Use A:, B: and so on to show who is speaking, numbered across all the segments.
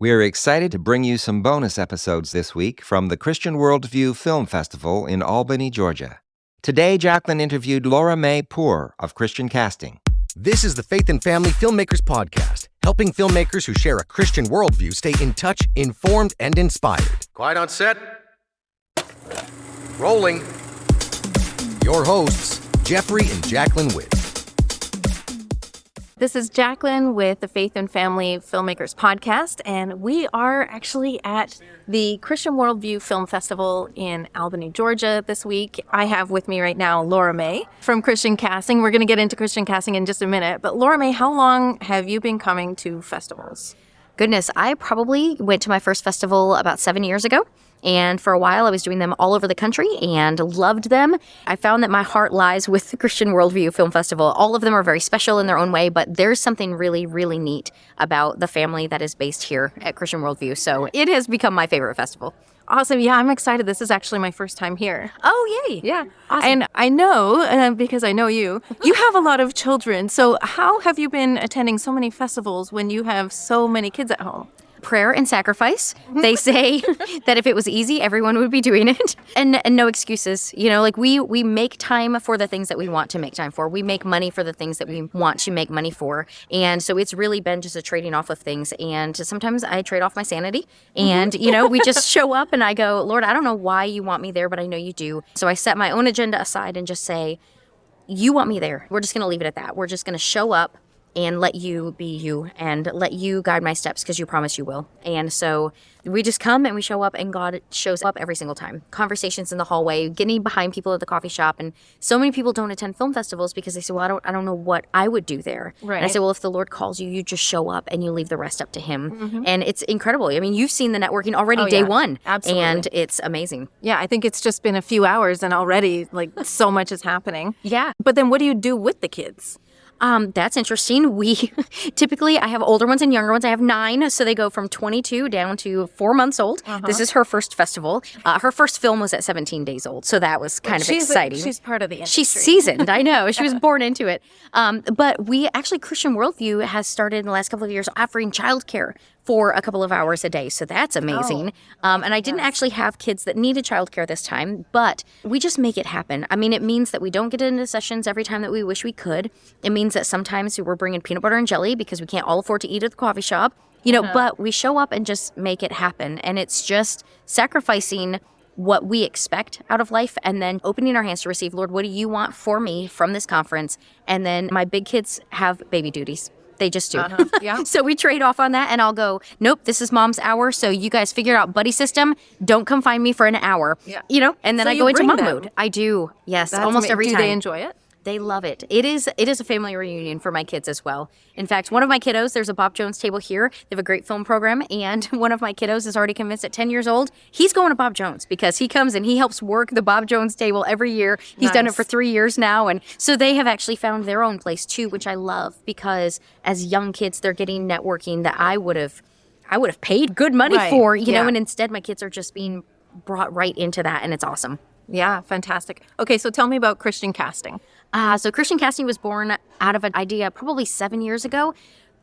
A: We're excited to bring you some bonus episodes this week from the Christian Worldview Film Festival in Albany, Georgia. Today, Jacqueline interviewed Laura Mae Poore of Christian Casting.
B: This is the Faith and Family Filmmakers podcast, helping filmmakers who share a Christian worldview stay in touch, informed, and inspired. Quiet on set. Rolling. Your hosts, Jeffrey and Jacqueline Witt.
C: This is Jacqueline with the Faith and Family Filmmakers podcast, and we are actually at the Christian Worldview Film Festival in Albany, Georgia this week. I have with me right now Laura Mae from Christian Casting. We're going to get into Christian Casting in just a minute, but Laura Mae, how long have you been coming to festivals?
D: Goodness, I probably went to my first festival about 7 years ago. And for a while, I was doing them all over the country and loved them. I found that my heart lies with the Christian Worldview Film Festival. All of them are very special in their own way, but there's something really, really neat about the family that is based here at Christian Worldview. So it has become my favorite festival.
C: Awesome. Yeah, I'm excited. This is actually my first time here.
D: Oh, yay.
C: Yeah.
D: Awesome.
C: And I know, because I know you have a lot of children. So how have you been attending so many festivals when you have so many kids at home?
D: Prayer and sacrifice. They say that if it was easy, everyone would be doing it. And no excuses. You know, like we make time for the things that we want to make time for. We make money for the things that we want to make money for. And so it's really been just a trading off of things. And sometimes I trade off my sanity. And, you know, we just show up and I go, Lord, I don't know why you want me there, but I know you do. So I set my own agenda aside and just say, you want me there. We're just going to leave it at that. We're just going to show up and let you be you and let you guide my steps because you promise you will. And so we just come and we show up and God shows up every single time. Conversations in the hallway, getting behind people at the coffee shop. And so many people don't attend film festivals because they say, well, I don't know what I would do there.
C: Right.
D: And I say, well, if the Lord calls you, you just show up and you leave the rest up to him. Mm-hmm. And it's incredible. I mean, you've seen the networking already day one.
C: Absolutely.
D: And it's amazing.
C: Yeah, I think it's just been a few hours and already like so much is happening.
D: Yeah.
C: But then what do you do with the kids?
D: That's interesting. We typically, I have older ones and younger ones. I have 9, so they go from 22 down to 4 months old. Uh-huh. This is her first festival. Her first film was at 17 days old, so that was kind of exciting.
C: She's part of the industry.
D: She's seasoned, I know. She was born into it. But we actually, Christian Worldview has started in the last couple of years offering childcare for a couple of hours a day. So that's amazing. And I didn't actually have kids that needed childcare this time, but we just make it happen. I mean, it means that we don't get into sessions every time that we wish we could. It means that sometimes we're bringing peanut butter and jelly because we can't all afford to eat at the coffee shop, you know, but we show up and just make it happen. And it's just sacrificing what we expect out of life and then opening our hands to receive, Lord, what do you want for me from this conference? And then my big kids have baby duties. They just do.
C: Yeah.
D: So we trade off on that and I'll go, nope, this is mom's hour. So you guys figure out buddy system. Don't come find me for an hour. Yeah. You know, and then
C: so
D: I go into mom
C: them.
D: mode. I do. Yes.
C: That's
D: almost every time.
C: Do they enjoy it?
D: They love it. It is a family reunion for my kids as well. In fact, one of my kiddos, there's a Bob Jones table here. They have a great film program. And one of my kiddos is already convinced at 10 years old, he's going to Bob Jones because he comes and he helps work the Bob Jones table every year. He's done it for 3 years now. And so they have actually found their own place too, which I love because as young kids, they're getting networking that I would have paid good money for, you know, and instead my kids are just being brought right into that. And it's awesome.
C: Yeah, fantastic. Okay, so tell me about Christian Casting.
D: So Christian Casting was born out of an idea probably 7 years ago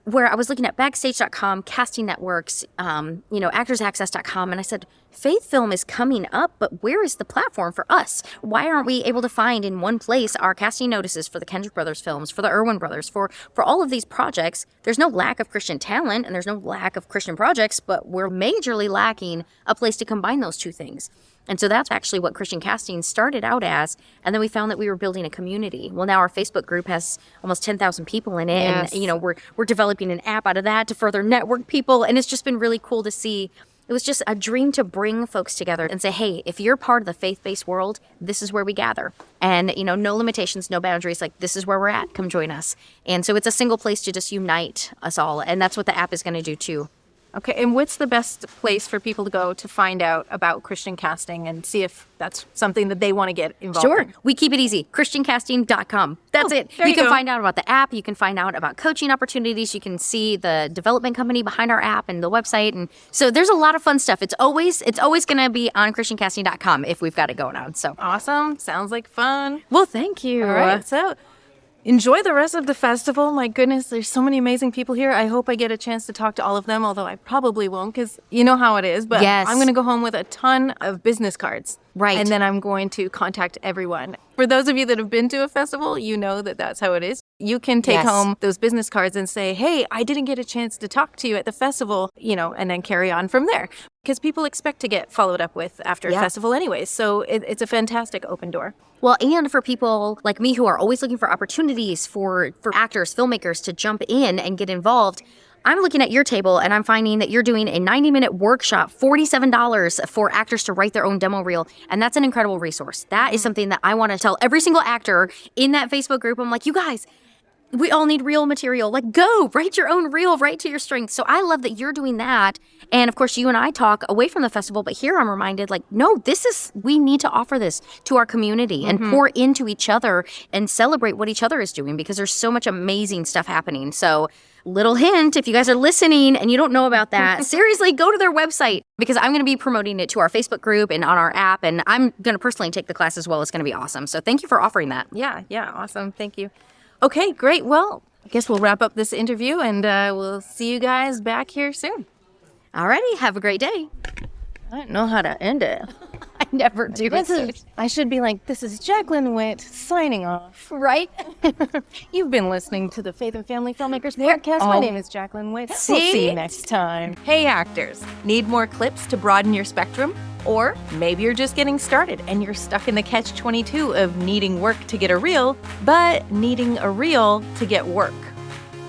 D: where I was looking at Backstage.com, casting networks, ActorsAccess.com, and I said, Faith Film is coming up, but where is the platform for us? Why aren't we able to find in one place our casting notices for the Kendrick Brothers films, for the Irwin Brothers, for all of these projects? There's no lack of Christian talent and there's no lack of Christian projects, but we're majorly lacking a place to combine those two things. And so that's actually what Christian Casting started out as. And then we found that we were building a community. Well, now our Facebook group has almost 10,000 people in it. Yes. And, you know, we're developing an app out of that to further network people. And it's just been really cool to see. It was just a dream to bring folks together and say, hey, if you're part of the faith-based world, this is where we gather. And, you know, no limitations, no boundaries. Like, this is where we're at. Come join us. And so it's a single place to just unite us all. And that's what the app is going to do, too.
C: Okay, and what's the best place for people to go to find out about Christian Casting and see if that's something that they want to get involved in?
D: Sure. We keep it easy. ChristianCasting.com. That's it. You can find out about the app. You can find out about coaching opportunities. You can see the development company behind our app and the website. And so there's a lot of fun stuff. It's always going to be on ChristianCasting.com if we've got it going on. So
C: awesome. Sounds like fun.
D: Well, thank you.
C: All right. So enjoy the rest of the festival. My goodness, there's so many amazing people here. I hope I get a chance to talk to all of them, although I probably won't because you know how it is. But
D: Yes.
C: I'm going to go home with a ton of business cards.
D: Right.
C: And then I'm going to contact everyone. For those of you that have been to a festival, you know that that's how it is. You can take
D: Yes.
C: home those business cards and say, hey, I didn't get a chance to talk to you at the festival, and then carry on from there. Because people expect to get followed up with after a festival anyways. So it's a fantastic open door.
D: Well, and for people like me who are always looking for opportunities for actors, filmmakers to jump in and get involved, I'm looking at your table and I'm finding that you're doing a 90-minute workshop, $47 for actors to write their own demo reel. And that's an incredible resource. That is something that I want to tell every single actor in that Facebook group. I'm like, you guys, we all need reel material. Like, go write your own reel, write to your strengths. So I love that you're doing that. And of course, you and I talk away from the festival, but here I'm reminded, like, no, we need to offer this to our community and pour into each other and celebrate what each other is doing because there's so much amazing stuff happening. So little hint, if you guys are listening and you don't know about that, seriously, go to their website because I'm going to be promoting it to our Facebook group and on our app. And I'm going to personally take the class as well. It's going to be awesome. So thank you for offering that.
C: Yeah, awesome. Thank you. Okay, great. Well, I guess we'll wrap up this interview and we'll see you guys back here soon.
D: Alrighty, have a great day.
C: I don't know how to end it.
D: I never do.
C: I should be like, this is Jacqueline Witt signing off.
D: Right?
C: You've been listening to the Faith and Family Filmmakers podcast. My name is Jacqueline Witt. We'll see you next time. Hey, actors. Need more clips to broaden your spectrum? Or maybe you're just getting started and you're stuck in the catch-22 of needing work to get a reel, but needing a reel to get work.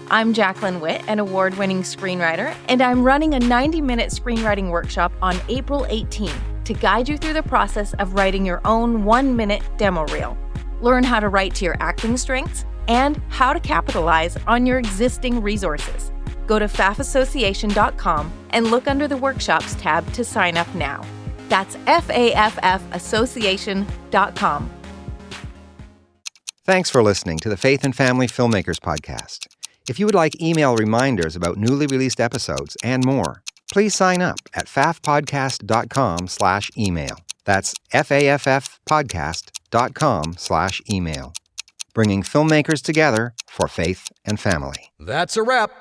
C: I'm Jacqueline Witt, an award-winning screenwriter, and I'm running a 90-minute screenwriting workshop on April 18 to guide you through the process of writing your own 1-minute demo reel. Learn how to write to your acting strengths and how to capitalize on your existing resources. Go to fafassociation.com and look under the Workshops tab to sign up now. That's FAFFassociation.com.
A: Thanks for listening to the Faith and Family Filmmakers podcast. If you would like email reminders about newly released episodes and more, please sign up at faffpodcast.com/email. That's FAFFpodcast.com/email. Bringing filmmakers together for faith and family.
B: That's a wrap.